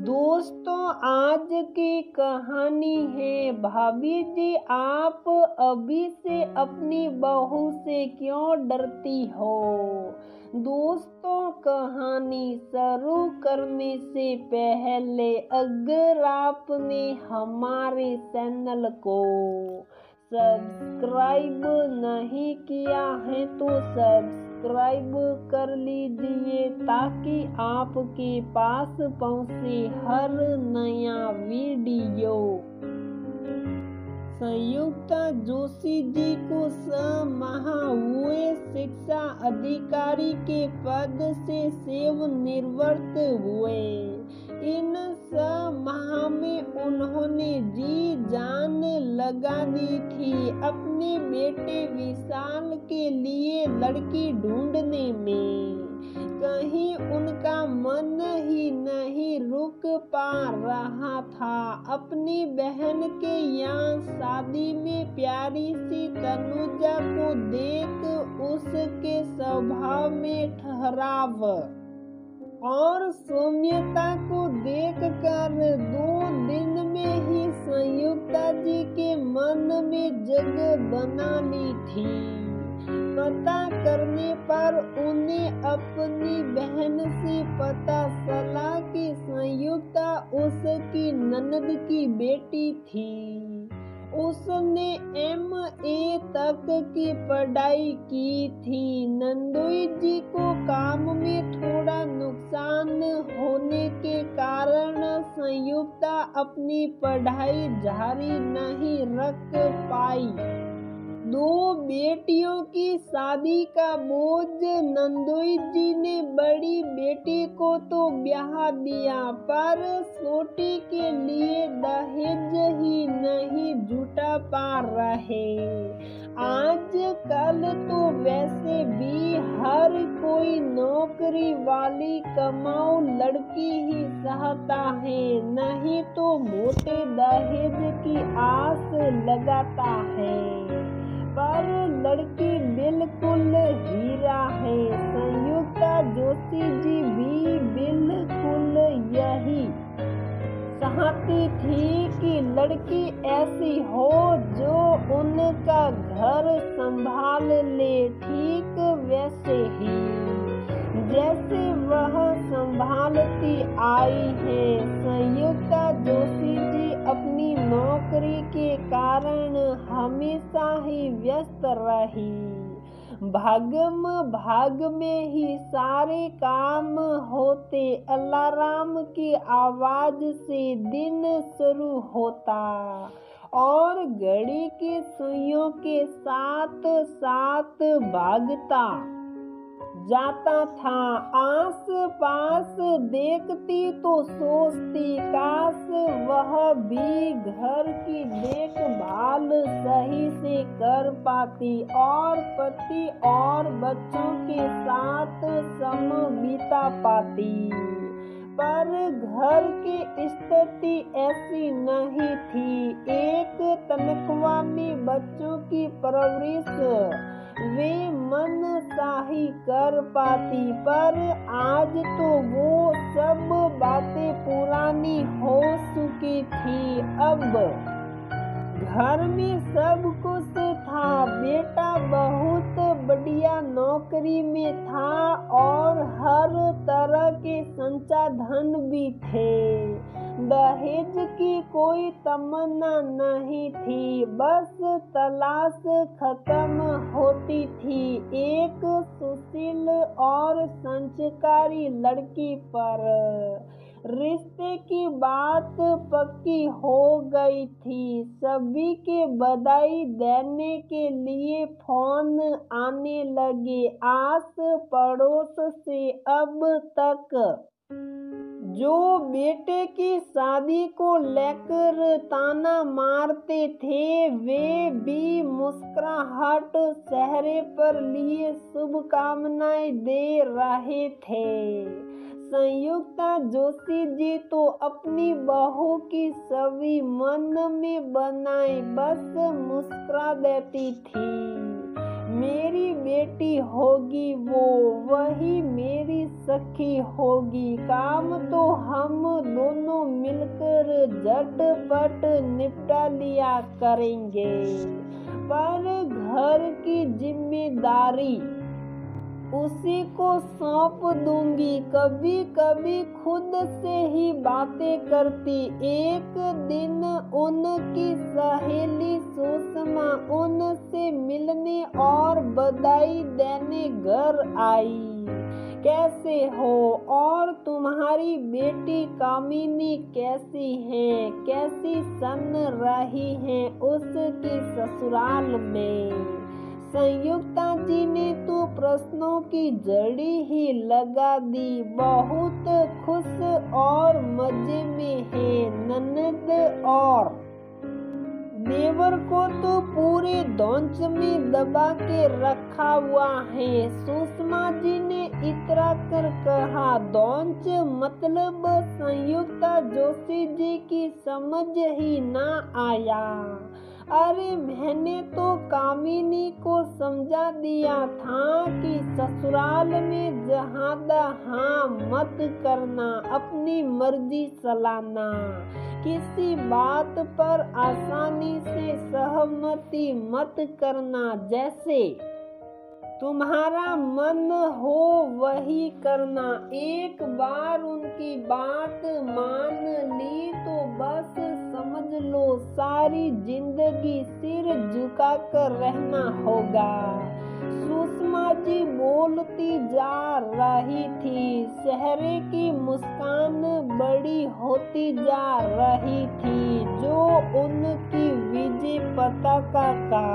दोस्तों, आज की कहानी है। भाभी जी, आप अभी से अपनी बहू से क्यों डरती हो? दोस्तों, कहानी शुरू करने से पहले अगर आपने हमारे चैनल को सब्सक्राइब नहीं किया है तो सब्सक्राइब कर लीजिए ताकि आपके पास पहुंचे हर नया वीडियो। संयुक्ता जोशी जी को 6 माह हुए शिक्षा अधिकारी के पद से सेवानिवृत्त हुए। इन 6 माह में उन्होंने जी जान लगा दी थी अपने बेटे विशाल के लिए लड़की ढूंढने में। कहीं उनका मन ही नहीं रुक पा रहा था। अपनी बहन के यहाँ शादी में प्यारी सी तनुजा को देख उसके स्वभाव में ठहराव और सौम्यता को देखकर 2 दिन में ही संयुक्ता जी के मन में जगह बना ली थी। पता करने पर उन्हें अपनी बहन से पता चला कि संयुक्ता उसकी ननद की बेटी थी। उसने MA तक की पढ़ाई की थी। नंदोई जी को काम में थोड़ा नुकसान होने के कारण संयुक्ता अपनी पढ़ाई जारी नहीं रख पाई। 2 बेटियों की शादी का बोझ नंदोई जी ने बड़ी बेटी को तो ब्याह दिया, पर छोटी के लिए दहेज ही नहीं जुटा पा रहे। आज कल तो वैसे भी हर कोई नौकरी वाली कमाऊ लड़की ही चाहता है, नहीं तो मोटे दहेज की आस लगाता है। पर लड़की बिल्कुल हीरा है। संयुक्ता जोशी जी भी बिल्कुल यही चाहती थी कि लड़की ऐसी हो जो उनका घर संभाल ले, ठीक वैसे ही जैसे वह संभालती आई है। संयुक्ता जोशी जी अपनी नौकरी के कारण हमेशा ही व्यस्त रही। भाग में ही सारे काम होते। अलार्म की आवाज से दिन शुरू होता और घड़ी की सुइयों के साथ साथ भागता जाता था। आस पास देखती तो सोचती काश वह भी घर की देखभाल सही से कर पाती और पति और बच्चों के साथ समय बिता पाती। पर घर की स्थिति ऐसी नहीं थी। एक तनख्वाह में बच्चों की परवरिश वे मन शाही कर पाती, पर आज तो वो सब बातें पुरानी हो चुकी थी। अब घर में सब कुछ था। बेटा बहुत बढ़िया नौकरी में था और हर तरह के संसाधन भी थे। दहेज की कोई तमन्ना नहीं थी, बस तलाश खत्म होती थी एक सुशील और संस्कारी लड़की पर। रिश्ते की बात पक्की हो गई थी। सभी के बधाई देने के लिए फोन आने लगे आस पड़ोस से। अब तक जो बेटे की शादी को लेकर ताना मारते थे वे भी मुस्कुराहट चेहरे पर लिए शुभकामनाएं दे रहे थे। संयुक्ता जोशी जी तो अपनी बहू की छवि मन में बनाए बस मुस्कुरा देती थी। मेरी बेटी होगी वो, वही मेरी सखी होगी। काम तो हम दोनों झटपट निपटा लिया करेंगे। पर घर की जिम्मेदारी उसी को सौंप दूंगी। कभी कभी खुद से ही बातें करती। एक दिन उनकी सहेली सुषमा उनसे मिलने और बधाई देने घर आई। कैसे हो और तुम्हारी बेटी कामिनी कैसी है, कैसी सन रही है उसकी ससुराल में। संयुक्ता जी ने तो प्रश्नों की जड़ी ही लगा दी। बहुत खुश और मजे में है। ननद और देवर को तो पूरे धौंस में दबा के रखा हुआ है। सुषमा जी ने इतरा कर कहा। धौंस मतलब संयुक्ता जोशी जी की समझ ही ना आया। अरे मैंने तो कामिनी को समझा दिया था कि ससुराल में जहादा हाँ मत करना, अपनी मर्जी चलाना, किसी बात पर आसानी से सहमति मत करना, जैसे तुम्हारा मन हो वही करना। एक बार उनकी बात मान ली तो बस समझ लो सारी जिंदगी सिर झुकाकर रहना होगा। सुषमा जी बोलती जा रही थी। चेहरे की मुस्कान बड़ी होती जा रही थी जो उनकी विजय पताका का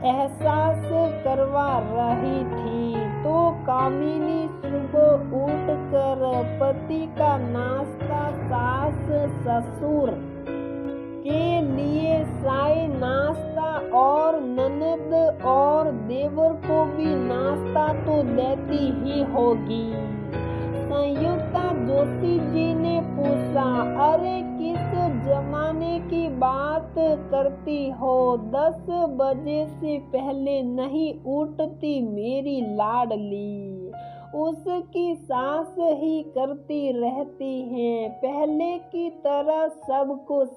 एहसास करवा रही थी। तो कामिनी सुबह उठकर पति का नाश्ता सास ससुर के लिए चाय नाश्ता और ननद और देवर को भी नाश्ता तो देती ही होगी। संयुक्ता जोशी जी ने पूछा, अरे किस जमाने की बात करती हो? 10 बजे से पहले नहीं उठती मेरी लाडली। उसकी सास ही करती रहती है पहले की तरह सब कुछ।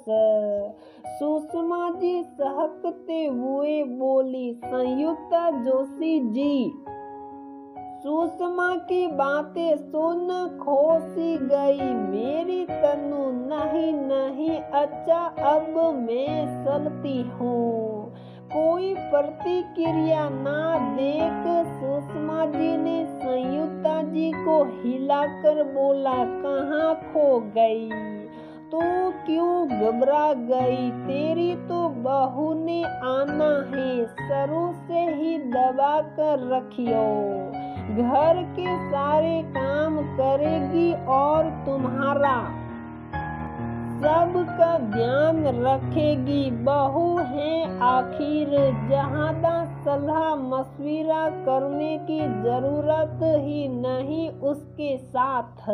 सुषमा जी सहकते हुए बोली। संयुक्ता जोशी जी सुषमा की बातें सुन खोसी गई। मेरी तनु, नहीं नहीं, अच्छा अब मैं चलती हूँ। कोई प्रतिक्रिया ना देख सुषमा जी ने संयुक्ता जी को हिलाकर बोला, कहाँ खो गई? तू क्यों घबरा गई? तेरी तो बहू ने आना है, शुरू से ही दबा कर रखियो। घर के सारे काम करेगी और तुम्हारा सबका ध्यान रखेगी। बहू है आखिर, ज्यादा सलाह मशविरा करने की जरूरत ही नहीं उसके साथ।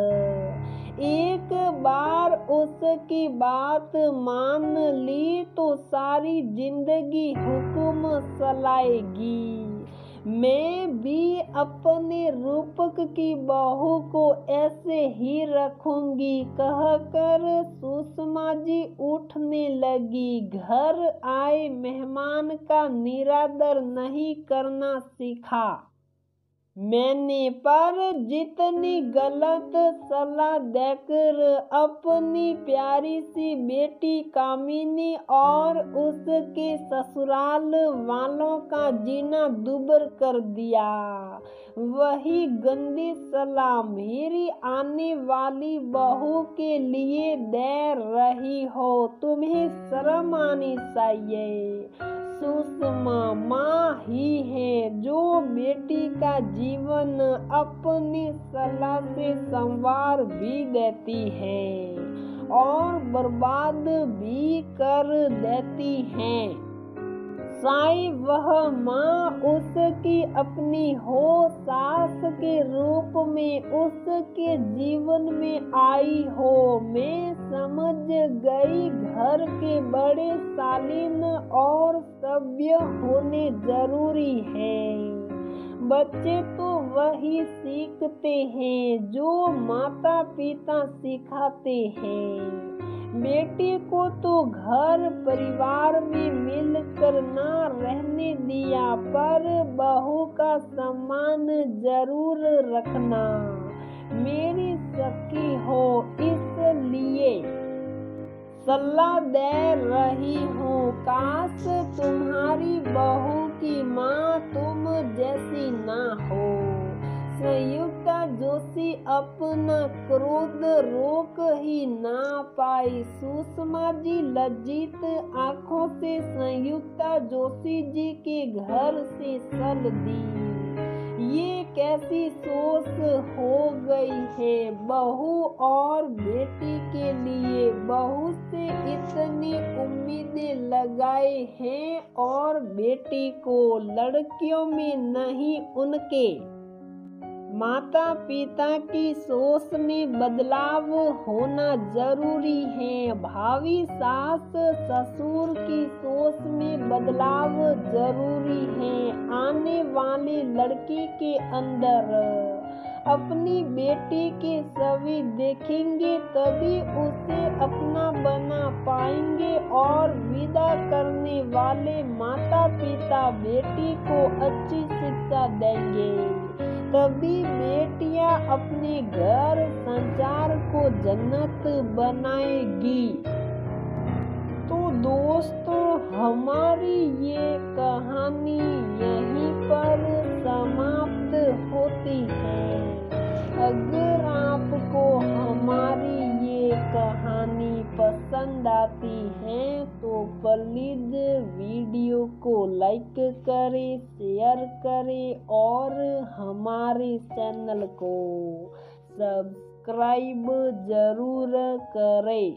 एक बार उसकी बात मान ली तो सारी जिंदगी हुक्म चलाएगी। मैं भी अपने रूपक की बहू को ऐसे ही रखूंगी, कहकर सुषमा जी उठने लगी। घर आए मेहमान का निरादर नहीं करना सीखा मैंने, पर जितनी गलत सलाह देकर अपनी प्यारी सी बेटी कामिनी और उसके ससुराल वालों का जीना दुभर कर दिया, वही गंदी सलाह मेरी आने वाली बहू के लिए दे रही हो। तुम्हें शर्म आनी चाहिए। सुषमा माँ ही है जो बेटी का जीवन अपनी सलाह से संवार भी देती है और बर्बाद भी कर देती है। साई वह माँ उसकी अपनी हो, सास के रूप में उसके जीवन में आई हो। मैं समझ गई घर के बड़े शालीन और सभ्य होने जरूरी है। बच्चे तो वही सीखते हैं जो माता पिता सिखाते हैं। बेटे को तो घर परिवार में मिलकर न रहने दिया, पर बहू का सम्मान जरूर रखना। मेरी सखी हो इसलिए सलाह दे रही हूँ, काश तुम्हारी बहू की माँ तुम जैसी ना हो। संयुक्ता जोशी अपना क्रोध रोक ही ना पाई। सुषमा जी लज्जित आंखों से संयुक्ता जोशी जी के घर से चल दी। ये कैसी सोच हो गई है बहू और बेटी के लिए। बहू से इतनी उम्मीदें लगाए हैं और बेटी को लड़कियों में नहीं उनके माता पिता की सोच में बदलाव होना जरूरी है। भावी सास ससुर की सोच में बदलाव जरूरी है। आने वाली लड़की के अंदर अपनी बेटी के छवि देखेंगे तभी उसे अपना बना पाएंगे और विदा करने वाले माता पिता बेटी को अच्छी शिक्षा देंगे, तभी बेटियां अपने घर संसार को जन्नत बनाएगी। तो दोस्तों हमारी ये कहानी यहीं पर समाप्त होती है। अगर आपको हमारी ये कहानी पसंद आती है तो प्लीज वीडियो को लाइक करें, शेयर करें और हमारे चैनल को सब्सक्राइब जरूर करें।